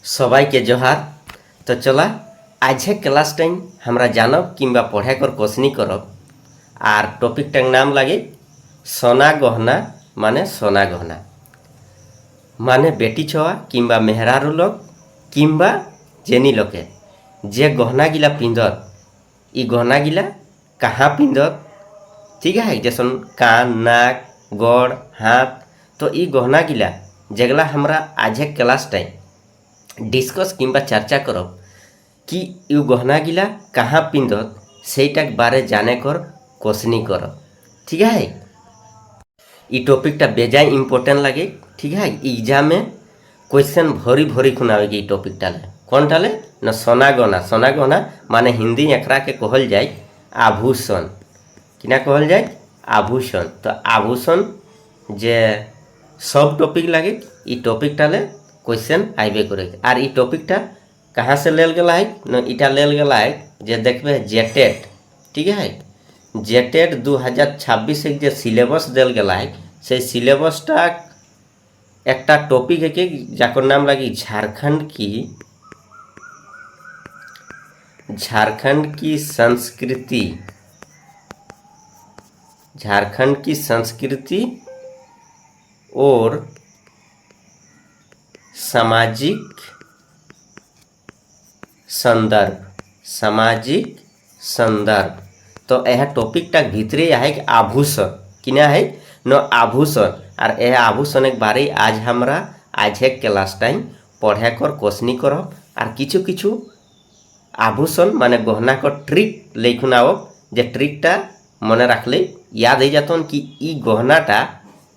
सबाई के जोहार। तो चला आज क्लास टाइम हमरा जानब किंबा पढ़े कर कोसनी करब आर टॉपिक टाइम नाम लगे सोना गहना माने बेटी छुआ किंबा मेहरारू लोग किंबा जेनी लोके जे गहना गिला पिंधत ई गहना गिला कहाँ पिंधत ठीक है जैसन कान नाक गड़ हाथ तो ई गहना गिला जेगला हमरा आज क्लास टाइम डिस्कस किंबा चर्चा करब कि यू गहना गिला कहाँ पिंधत सेटाक बारे जाने कर कोसनी करब ठीक है। ई टॉपिकटा बेजाय इम्पोर्टेंट लगे ठीक है। एग्जाम में क्वेश्चन भरी भरी खुनावे ई टॉपिकटा ले कौन टाले न सोना गहना माने हिंदी एकरा के कहल जाए आभूषण किना कहल जाए आभूषण। तो आभूषण जे सब टॉपिक लगे ई टॉपिकटा ले क्वेश्चन आइबे करे और ई टॉपिकटा कहाँ से लेल गला है न इटा लेल गला है जे देखबे जेटेट ठीक है। जेटेट 2026 एक जे सिलेबस देल गला है से सिलेबसटा एक टॉपिक है कि जाकर नाम लगी झारखंड की संस्कृति और सामाजिक संदर्भ। तो यह टॉपिक तक भीतरे है कि आभूषण किना है न आभूषण और यह आभूषण के बारे आज हमरा आज एक क्लास टाइम पढ़े कर कोसनी करब और किछु किछु आभूषण माने गहना को ट्रिक लेखुन आवब जे ट्रिकटा मने रखले याद हो जातन कि ई गहनाटा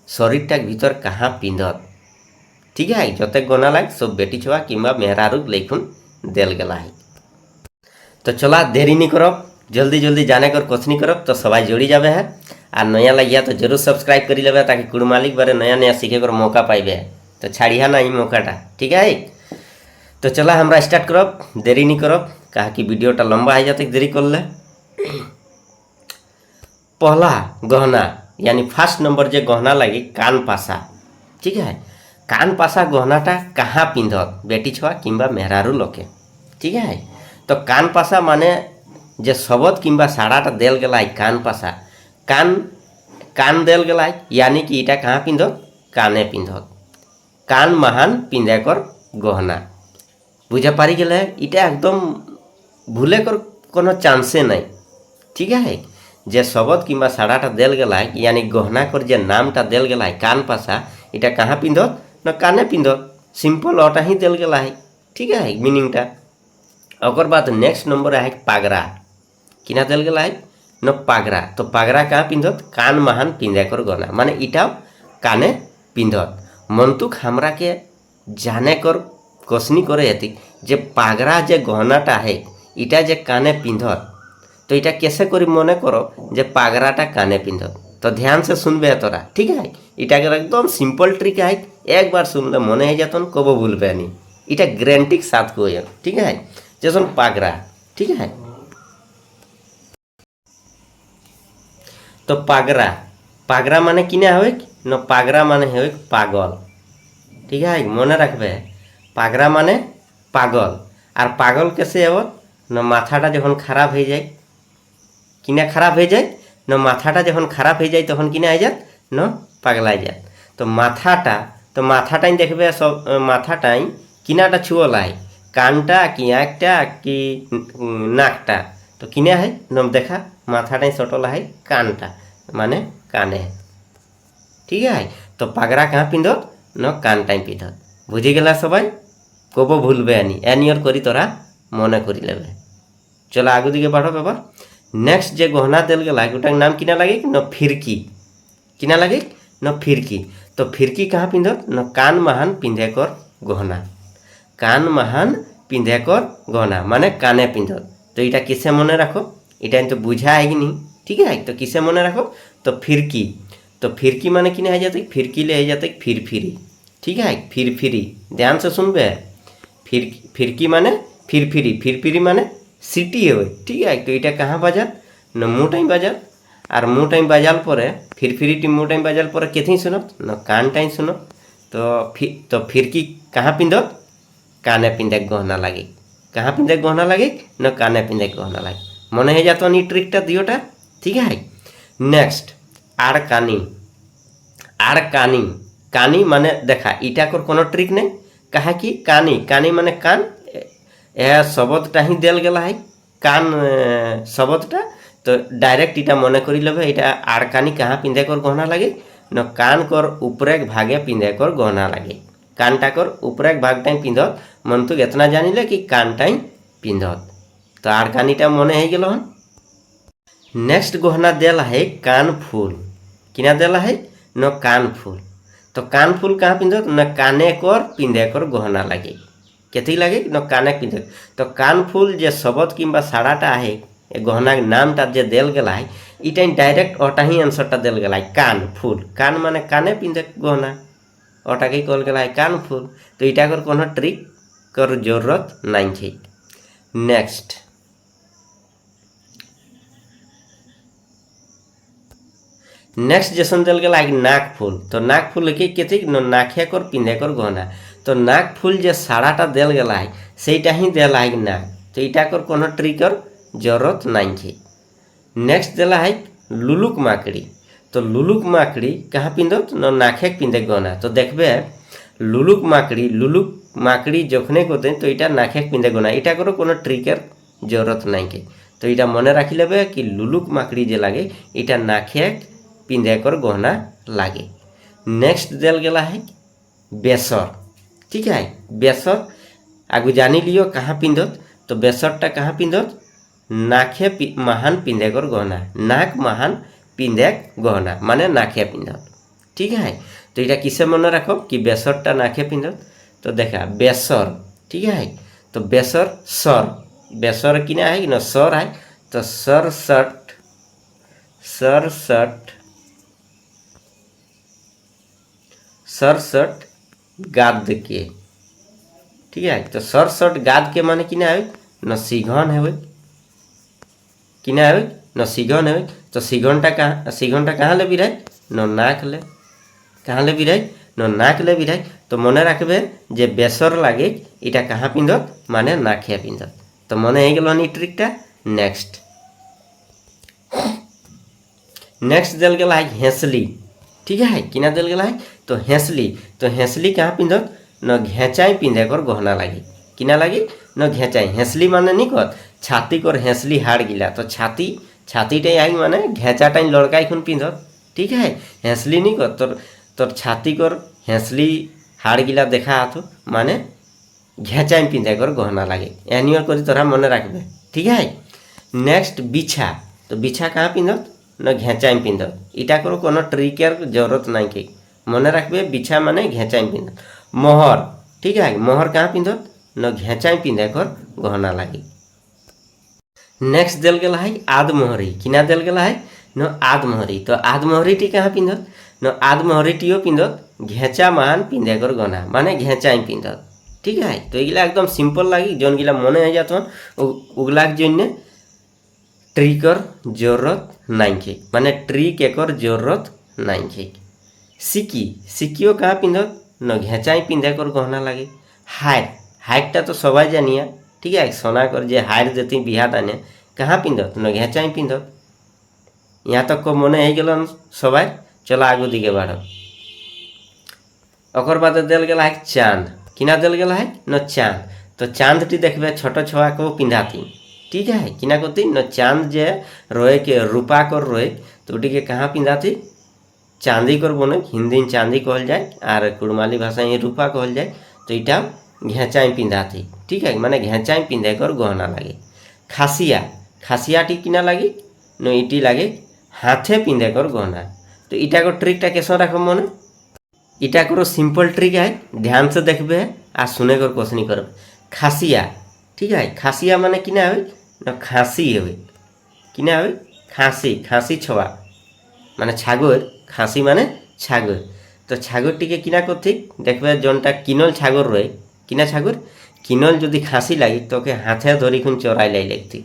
शरीरटा भीतर कहाँ पिंधत ठीक है। जते गहना लाग सब बेटी छुआ किंबा मेहरारू लेखुन देल गला है। तो चला देरी नहीं करब जल्दी जल्दी जाने कर कोसनी करब तो सबाई जोड़ी जाबे है और नया लगिया तो जरूर सब्सक्राइब करी लेबे ताकि कुड़मालिक बारे नया नया सीखे कर मौका पाइबे तो छाड़िया ना ई मौकाटा ठीक है। तो चला हमरा स्टार्ट करब देरी नहीं करब कहा कि वीडियोटा लंबा है जाते देरी कर ले। पहला गहना यानी फर्स्ट नंबर जे गहना लगी कान पासा ठीक है। कान पासा गहनाटा कहाँ पिंधत बेटी छुआ किंबा मेहरारू लोके ठीक है। तो कान पासा माने जे शबद किंबा साड़ाटा देल गला कान पासा कान देल गला यानी कि इटा कहाँ पिंधत काने पिंधत कान महान पिंधे कर गहना बुझा पारी गले इटा एकदम भूले कर कोनो चांसे नहीं ठीक है। जे शबद किंबा साड़ाटा देल गला यानी गहना कर जे नामटा देल गला कान पासा इटा कहाँ पिंधत न काने पिंधत सिंपल अटा ही देल गला है ठीक है मीनिंगटा। और बाद नेक्स्ट नंबर है पागरा किना देल गला है न पागरा। तो पागरा कहाँ पिंधत कान महान पिंधे कर गहना माने इटा काने पिंधत मंतुक हमरा के जाने कर कोसनी करे हेती जे पागरा जे गहनाटा है इटा जे काने पिंधत तो इटा कैसे करी मने करो जे पागराटा काने पिंधत। तो ध्यान से सुनबे तोरा ठीक है। इटा के एकदम सिंपल ट्रिक है एक बार सुन ले मने है जातन कबो भूलबे नहीं इटा गारंटी के साथ को ठीक है। जैसे पागरा ठीक है। तो पागरा माने किना होवे न पागरा माने होवे पागल ठीक है मने रखबे पागरा माने पागल और पागल कैसे हो न माथाटा जखन खराब हो जाए किना खराब हो जाए न माथाटा जखन खराब हो जाए तखन किना हो जात न पागला जात। तो माथाटाई देखबे सब माथाटाई किनाटा छुअला है कानटा कि आँखटा कि नाकटा तो किना है न देखा माथाटाई सटला है कानटा माने काने ठीक है। तो पागरा कहाँ पिंधत न कान टाइम पिंधत बुझी गला सबाई कबो भूलबे एनियर करी तोरा मने करी लेबे। चलो आगु दिके बढ़ो बाबा। नेक्स्ट जे गहना देल गला गोटा नाम किना लगे न फिरकी किना लगे न फिरकी। तो फिरकी कहाँ पिंधत न कान महान पिंधे कर गहना कान महान पिंधे कर गहना माने काने पिंधत। तो इटा किसे मने रखो इटा तो बुझा है कि नहीं ठीक है। तो किसे मने रखो तो फिरकी माने किने है जाते फिरकी ले जाते फिरफिरी ठीक है। फिरफिरी ध्यान से सुनबे फिरकी माने फिरफिरी माने सीटी है ठीक है। तो इटा कहाँ बाजत न मुँह टाइम बाजत और मुँह टाइम बाजाल पर फिरफिरी मुँह टाइम बाजाल पर केथी सुनत न कान टाइम सुनत। तो फिरकी कहाँ पिंधत काने पिंधे गहना लगे कहाँ पिंधे गहना लगे न काने पिंधे गहना लगे मने है जात ट्रिकटा दियोटा ठीक है। नेक्स्ट आड़कानी आड़कानी कानी माने देखा इटा कर कोनो ट्रिक नहीं कहा कि कानी कानी माने कान यह शब्दटा ही देल गला है कान शब्दटा तो डायरेक्ट इटा मने करी लेबे इटा आड़कानी कहाँ पिंधे कर गहना लगे न कान कर उपरेक भागे पिंधे कर गहना लगे कानटा कर उपरेक भाग टाइम पिंधत मन तो इतना जानिले कि कान टाइम पिंधत तो आड़कानीटा मने है गेल। नेक्स्ट गहना देला है कान फूल किना देला है न कान फूल तो कान फूल कहाँ पिंधत न काने कर पिंधे कर गहना लगे केथी लगे न काने पिंधे तो कान फूल जे शब्द किंबा साड़ाटा है गहना नामटा जे देल गला है इटा डायरेक्ट ओटा ही आंसरटा देल गला है कान फूल कान माने काने पिंधे गहना ओटा के कहल गला है कान फूल तो इटा कर कोनो ट्रिक कर जरूरत नहीं है। नेक्स्ट नेक्स्ट जैसन दिल गला नाक फूल तो नाक फूल के कथी नाखे कर पिंधे कर गहना तो नाक फूल जे साड़ाटा दिल गला है सेटा ही दिला है नाक तो इटा कर कोनो ट्रिकर जरूरत नहीं है। नेक्स्ट दिला है लुलुक माकड़ी तो लुलुक माकड़ी कहाँ पिंधत न नाखे पिंधे गहना तो देखबे लुलुक माकड़ी जखने कोते तो इटा नाखे पिंधे गहना इटा करो कोनो ट्रिकर जरूरत नहीं है तो इटा मने राखी लेबे कि लुलुक माकड़ी जे लागे इटा नाखे पिंधे कर गहना लागे। नेक्स्ट दिल गला है बेसर ठीक है बेसर आगु जानी लियो कहाँ पिंधत तो बेसरटा कहाँ पिंधत नाखे महान पिंधे कर गहना नाक महान पिंधे गहना माने नाखे पिंधत ठीक है तो इटा किसे मन रखो कि बेसरटा नाखे पिंधत तो देखा बेसर ठीक है तो बेसर बेसर किना है न सर है तो सरसट सरसट गाद के ठीक है तो सरसट गाद के माने किना है न सिघन है किना है न सिघन है तो सिघनटा कहाँ ले बिराय न नाक ले कहाँ ले बिराय न नाक ले बिराय तो मने रखबे जे बेसर लागे इटा कहाँ पिंधत माने नाखे पिंधत तो मने है गेल ट्रिकटा। नेक्स्ट दिल गला है हेंसली ठीक है किना दिल गला है तो हेंसली कहाँ पिंधत न घेचाई पिंधे कर गहना लगे किना लगे न घेचाई हेंसली माने नहीं कहत छाती कर हेंसली हाड़ गिला तो छाती आई माने घेचाटा लड़काई खुन पिंधत ठीक है हेंसली नहीं कहत तोर छाती कर हेंसली हाड़ गिला देखा हाथ माने घेचाई पिंधे कर गहना लगे एनियर करी तोरा मने रखबे ठीक है। नेक्स्ट बिछा तो बिछा कहाँ पिंधत न घेचाई पिंधत इटा करो कोनो ट्रिकर जरूरत नहीं के मने रखबे बिछा माने घेचाई पिंधत। मोहर ठीक है मोहर कहाँ पिंधत न घेचाई पिंधे कर गहना लगे। नेक्स्ट दिल गला है आदमोहरी किना दिल गला है न आदमोहरी तो आदमोहरीटी कहाँ पिंधत न आदमोहरीटियो पिंधत घेचा महान पिंधे कर गहना माने घेचाई पिंधत ठीक है तो एगला एकदम सिंपल लगी जोन गिला मने है जात उगलाक जन्य ट्रिकर जरूरत नहीं है माने ट्रिक एकर जरूरत नहीं है। सिक्कियो कहाँ पिंधत न घेचाई पिंधे कर गहना लगे। हाइटटा तो सबाई जानिया ठीक है सोना कर जे हाइट देती बिहा दाने कहाँ पिंधत न घेचाई पिंधत यहाँ तक को मने है गेल सबाई चलो आगू दिके बढ़। ओकर बाद दिल गला है चांद किना दिल गला है न चांद तो चांदटी देखबे छोट छुआ को पिंधाती ठीक है किना कोती न चांद जे रोए के रूपा कर रोए तो उठी के कहाँ पिंधाती चांदी कर बने हिंदी चांदी कहल जाए और कुड़माली भाषा ये रूपा कहल जाए तो इटा घेचाई पिंधाती ठीक है माने घेचाई पिंधे कर गहना लगे। खासियाटी किना लगी न इटी लगे हाथे पिंधे कर गहना तो इटा को ट्रिकटा कैसे रख मन इटा करो सिंपल ट्रिक है ध्यान से देखबे आ सुने कर क्वेश्चन कर। खासिया ठीक है खासिया माने किना है न खांसी है किना है खांसी छवा माने छागर खांसी माने छागर तो छागर टी किना करती देखबे जोनटा किनल छागर रहे किना छागर किनल जदि खांसी लगी तो के हाथे धरी खुन चोराई लाई लगती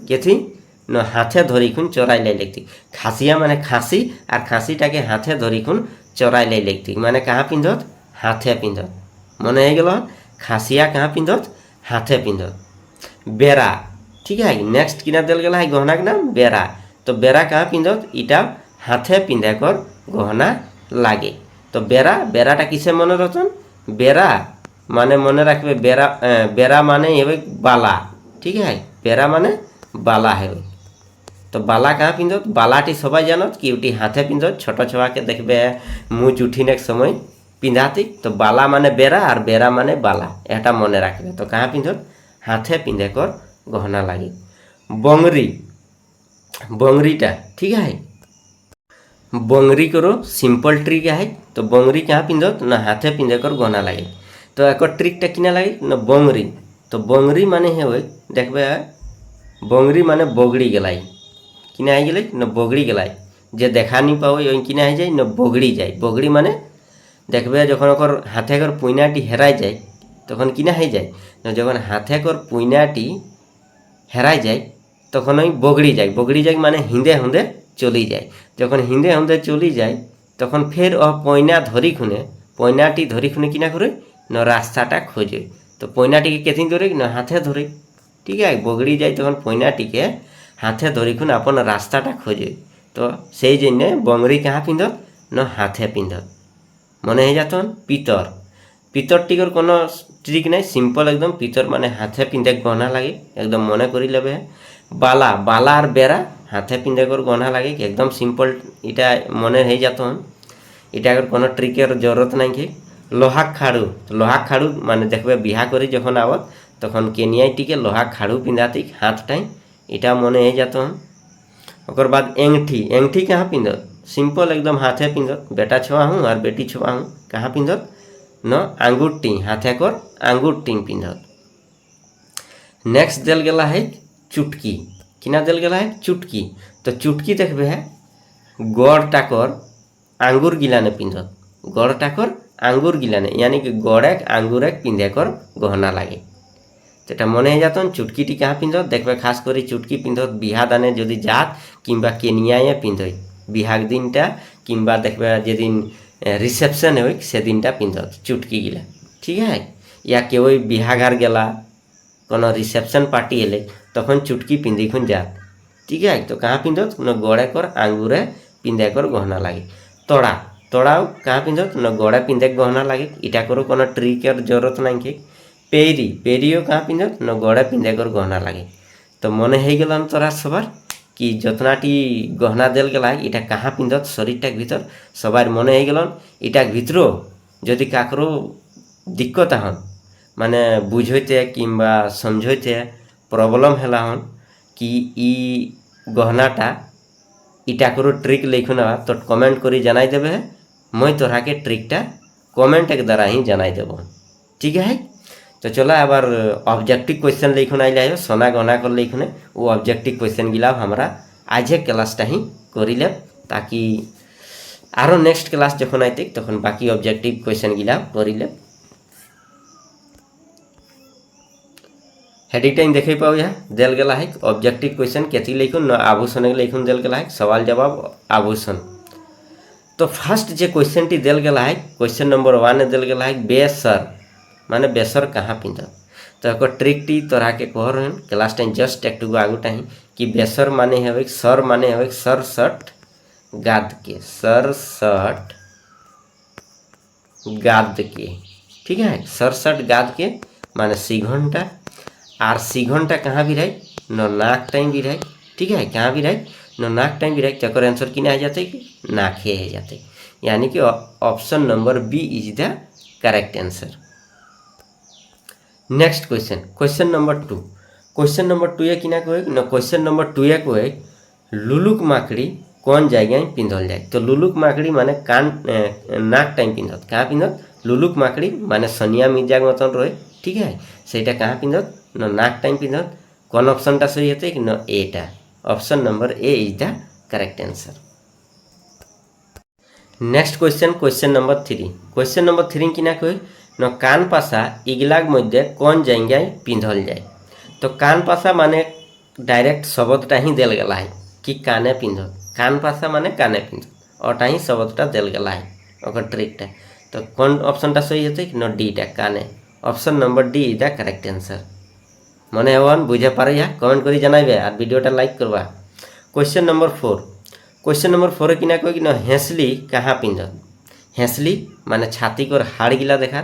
केथी न हाथे धरी खुन चोराई लाई लगती खासिया माने खांसी और खांसीटा के हाथे धरी खुन चोराई लाई लगती माने कहाँ पिंधत हाथे पिंधत मने है गेल खासिया कहाँ पिंधत हाथे पिंधत बेरा ठीक है नेक्स्ट किना दिल गला है गहना के नाम बेरा तो बेरा कहाँ पिंधत इटा हाथे पिंधे कर गहना लागे तो बेरा बेराटा किसे मने रखन बेरा माने मने रखबे बेरा बेरा माने हेबे बाला ठीक है बेरा माने बाला है तो बाला कहाँ पिंधत बालाटी सबाई जानत कि उटी हाथे पिंधत छोट छुआ के देखबे मुँह उठिने समय पिंधाती तो बाला माने बेरा और बेरा माने बाला एटा मने रखबे तो कहाँ पिंधत हाथे पिंधे कर गहना लागे बंगरी बंगरीटा ठीक है बंगरी करो सिंपल ट्रिक है तो बंगरी कहाँ पिंधत ना हाथे पिंधे कर गहना लागे तो एक ट्रिकटा किना लागे ना बंगरी तो बंगरी माने हे देखबे बंगरी माने बगड़ी गलाई किना है गले न बगड़ी गलाई जे देखा नहीं पाओ किना है जाए न बगड़ी जाए बगड़ी माने देखबे जखन ओकर हाथे कर पुइनाटी हेराई जाए तखन किना है जाए न जखन हाथे कर पुइनाटी हेराई जाए तखन बगड़ी जाए माने हिंदे हुंदे चली जाए जखन हिंदे हुंदे चली जाए तखन फिर पयना धरी खुने पयनाटी धरी खुने किना करे न रास्ताटा खोजे तो पयनाटी के केथिन धरे न हाथे धरे ठीक है बगड़ी जाए तखन पयनाटी के हाथे धरी खुन अपन रास्ताटा खोजे तो से जन्य बंगरी कहाँ पिंधत न हाथे पिंधत मने जातन पितर पितर टिकर कोनो ट्रिक नहीं सिंपल एकदम पितर माने हाथे पिंधे गहना लागे एकदम मने करी लेबे बाला बाला और बेरा हाथे पिंधे कर गहना लागे कि एकदम सिंपल इटा मने है जातन इटा अगर कोनो ट्रिकर जरूरत नहीं कि लोहा खाड़ू माने देखबे बिहा करी जखन आवत तखन केनिया टिके लोहा खाड़ू पिंधाती हाथ टाइम इटा मने है जातन ओकर बाद एंगठी कहाँ पिंधत सिंपल एकदम हाथे पिंधत बेटा छुआ हूँ और बेटी छुआ हूँ कहाँ पिंधत न आंगुठी हाथे कर आंगुठी पिंधत नेक्स्ट दिल गला है चुटकी किना दिल गला है चुटकी तो चुटकी देखबे है गड़ टाकर आंगुर गिलाने पिंधत गड़ टाकर आंगुर गिलाने यानी कि गड़ेक आंगुरेक पिंधे कर गहना लागे तो मने है जातन चुटकीटी कहाँ पिंधत देखबे खास करी चुटकी पिंधत बिहा दाने जदि जात किंबा केनिया पिंधई बिहार दिनटा किंबा देखबे जेदिन रिसेप्शन हो से दिनटा पिंधत चुटकी गिला ठीक है या केउ बिहाघर गला कोनो रिसेप्शन पार्टी एले तखन चुटकी पिंधि खुन जात ठीक है तो कहाँ पिंधत न गड़े कर आंगुरे पिंधे कर गहना लागे तोड़ा तोड़ाओ कहाँ पिंधत न गड़े पिंधे गहना लागे इटा करो कोनो ट्रिकर जरूरत नहीं कि पेरी पेरियो कहाँ पिंधत न गड़े पिंधे कर गहना लागे तो मने है गलन तोरा सबार कि जतनाटी गहना दिल गला इटा कहाँ पिंधत शरीरटा भीतर सबार मने है गलन इटा भीतर जदि काकरो दिक्कत हन माने बुझते किंबा समझते प्रॉब्लम हैला हन कि ई गहनाटा इटा करो ट्रिक लिखुना तो कमेंट करी जनाई देबे मैं तोरा के ट्रिकटा कमेंट के द्वारा ही जनाई देब ठीक है तो चलो आबार ऑब्जेक्टिव क्वेश्चन लिखुन आइले सोना गहना कर लिखुने वो ऑब्जेक्टिव क्वेश्चन गिला हमारा आज क्लासटा ही करी ले ताकि आरो नेक्स्ट क्लास जखन आइते तखन बाकी ऑब्जेक्टिव क्वेश्चन गिला करी ले हेडिंग टाइम देखे पाओ यहाँ दिल गला है ऑब्जेक्टिव क्वेश्चन केथी लिखुन न आभूषण लिखुन दिल गला है सवाल जवाब आभूषण तो फर्स्ट जे क्वेश्चन टी दिल गला है क्वेश्चन नंबर 1 दिल गला है बेसर माने बेसर कहाँ पिंधत तो एक ट्रिक टी तोरा के कह रहे क्लास टाइम जस्ट एक आगू टाइम कि बेसर माने है सर माने है सर शर्ट गाद के सर शर्ट गाद के ठीक है सर शर्ट गाद के माने सी घंटा और सी घंटा कहाँ भी रहे न नाक टाइम भी रहे ठीक है कहाँ भी रहे न नाक टाइम भी रहे तो आंसर किना है जाते कि नाके है जाते यानी कि option number B is the correct answer next question number 2 question number 2 ये किना कहे न क्वेश्चन नंबर 2 ये कहे लुलुक माकड़ी कौन जगह पिंधल जाए तो लुलुक माकड़ी माने कान नाक टाइम पिंधत कहाँ पिंधत लुलुक माकड़ी माने सनिया मिर्जा मतन रहे ठीक है सेटा कहाँ पिंधत न नाक टाइम पिंधत कौन ऑप्शनटा सही होते कि न एटा option number A is the correct answer next question number 3 question number 3 किना कहे न कान पासा इगलाग मध्य कौन जगह पिंधल जाए तो कान पासा माने डायरेक्ट शब्दटा ही दिल गला है कि काने पिंधत कान पासा माने काने पिंधत और ही शब्दटा दिल गला है ट्रिकटा तो कौन ऑप्शनटा सही होते कि न डीटा काने option number D is the correct answer. মনে হন বুঝে পারিয়া কমেন্ট করে জানাইবে আর ভিডিওটা লাইক করবা। Question number 4। কোয়েশ্চেন নম্বর 4 কিনা কই কিনা হেঁসলি কাহা পিন্ধত। হেঁসলি মানে छाती कर हाड़ गिला देखा।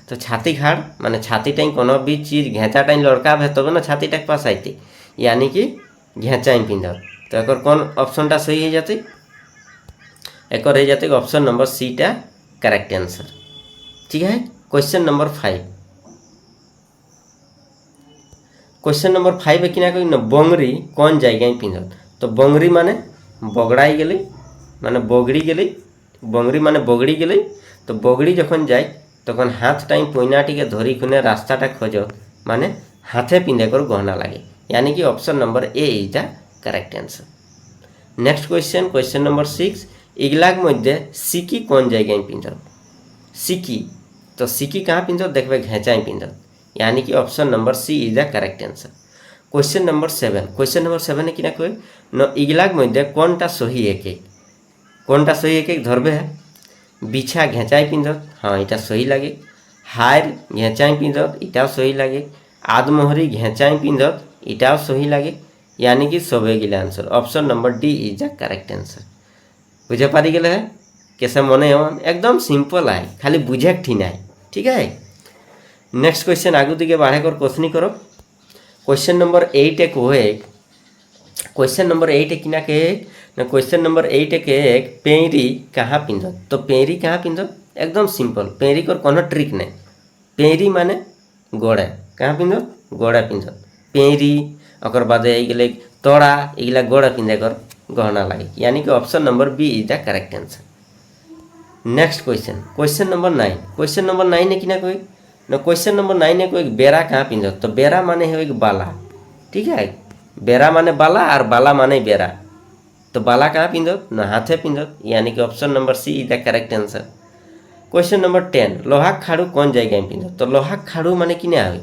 तो छाती हाड़ माने छाती टाइम कोनो भी चीज घेचा टाइम लड़का है तब ना छाती टाइम पास आती, यानी कि घेचाई पिंधत। तो एक कौन ऑप्शनटा सही हो जाती, एक हो जाती ऑप्शन नंबर सी टा करेक्ट आंसर। ठीक है। Question number 5। क्वेश्चन नंबर 5 है किना कोई बंगरी कौन जगह पिंधत। तो बंगरी माने बगड़ाई गली माने बगड़ी गली, बंगरी माने बगड़ी गली। तो बगड़ी जखन जाए तखन हाथ टाइम पइनाटी के धरी खुने रास्ताटा खोजो माने हाथे पिंधे कर गहना लगे, यानी कि option number A is the correct answer. Next question, question number 6। इगलाक मध्य सिकी कौन जगह पिंधत। सिकी, तो सिकी कहाँ पिंधत देखबे घेचाई पिंधत, यानी कि option number C is the correct answer. Question number 7। Question number 7 किना कोई न इगलाक मध्य कौनटा सही एक एक, कौनटा सही एक एक धरबे है। बिछा घेचाई पिंधत, हाँ इटा सही लगे। हार घेचाई पिंधत, इटाও सही लगे। आदमोहरी घेचाई पिंधत, इटाও सही लगे, यानी कि सबे गिला answer. Option number D is the correct answer. बुझे पारी गले है कैसे मने हन, एकदम सिंपल है, खाली बुझे ठीक है। ठीक है। नेक्स्ट क्वेश्चन आगू दिखे बढ़े कर क्वेश्चन करो। क्वेश्चन नंबर 8 एक हो एक, क्वेश्चन नंबर 8 किना के ना क्वेश्चन नंबर 8 के एक पेरी कहाँ पिंधत। तो पेरी कहाँ पिंधत एकदम सिंपल, पेरी कर कोनो ट्रिक नहीं। पेरी माने गोड़े, कहाँ पिंधत गोड़े पिंधत। पेरी और बाद गले तोड़ा एगला गोड़े पिंधे कर गहना लगे, यानी कि option number B is the correct answer. Next question, question number 9। Question number 9 है किना कोई ना क्वेश्चन नंबर 9 है कोई बेरा कहाँ पिंधत। तो बेरा माने है एक बाला। ठीक है। बेरा माने बाला और बाला माने बेरा। तो बाला कहाँ पिंधत ना हाथे पिंधत, यानी कि option number C is the correct answer. Question number 10। लोहा खाड़ू कौन जगह पिंधत। तो लोहा खाड़ू माने किने आवे,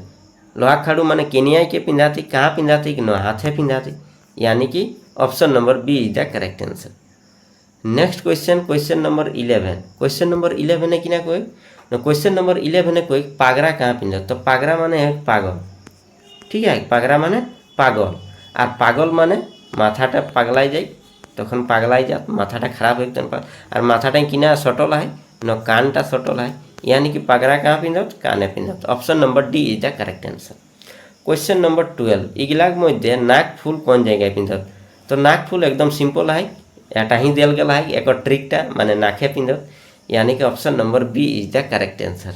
लोहा खाड़ू माने केनिया के पिंधाती, कहाँ पिंधाती कि ना हाथे पिंधाती, यानी कि option number B is the correct answer. Next question, question number 11। Question number 11 है किना कोई ना क्वेश्चन नंबर 11 है कोई पागरा कहाँ पिंधत। तो पागरा माने है पागल। ठीक है। पागरा माने पागल और पागल माने माथाटा पागलाई जाए तखन पागलाई जात माथाटा खराब हो और माथाटा किना सटल है न कानटा सटल है, यानी कि पागरा कहाँ पिंधत काने पिंधत। Option number D is the correct answer. Question number 12। इगलाक मध्य नाक फूल कौन जगह पिंधत। तो नाक फूल एकदम सिंपल है, एटा ही दिल गला है एक ट्रिकटा माने नाके पिंधत, यानी कि option number B is the correct answer.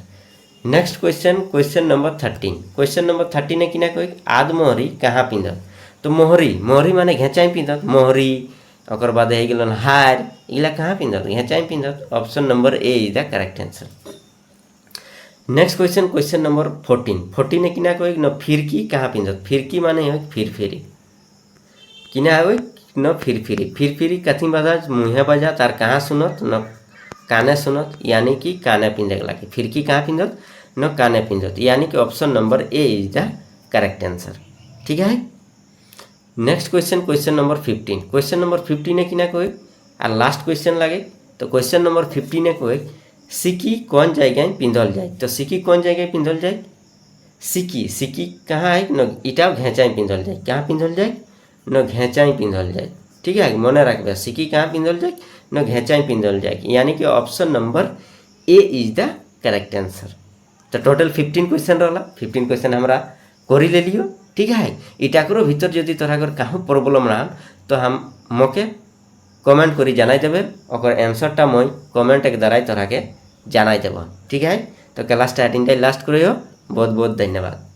Next question, question number 13। Question number 13 है किना कोई आदमोहरी कहाँ पिंधत। तो मोहरी, मोहरी माने घेचाई पिंधत। मोहरी और बाद गलन हार इला कहाँ पिंधत घेचाई पिंधत। Option number A is the correct answer. Next question, question number 14। 14 है किना कोई न फिरकी कहाँ पिंधत। फिरकी माने है फिरफिरी, किना है न फिरफिरी। फिरफिरी कथी बजात मुँहे बजात और कहाँ सुनत न काने सुनत, यानी कि काने पिंधे लगे। फिरकी कहाँ पिंधत न काने पिंधत, यानी कि option number A is the correct answer. ठीक है। Next question, question number 15। Question number 15 है किना कोई और लास्ट क्वेश्चन लगे। तो क्वेश्चन नंबर 15 है कोई सिक्की कौन जगह पिंधल जाए। तो सिक्की कौन जगह पिंधल जाए। सिक्की, सिक्की कहाँ है न इटाও घेचाई पिंधल जाए, कहाँ पिंधल जाए न घेचाई पिंधल जाए। ठीक है। मने रखबे सिक्की कहाँ पिंधल जाए न घेचाई पिंधल जाए, यानी कि option number A is the correct answer. तो टोटल 15 क्वेश्चन रहा। 15 क्वेश्चन हमरा करी ले लियो। ठीक है। इटाकर भीतर जदि तोरा अगर कहूँ प्रॉब्लम रहा तो हम मोके कमेंट करी जानाई देबे और आंसरटा मैं कमेंट एक द्वारा तोरा के जानाई देब। ठीक है। तो क्लासटा एटिंगटाई लास्ट करियो। बहुत बहुत धन्यवाद।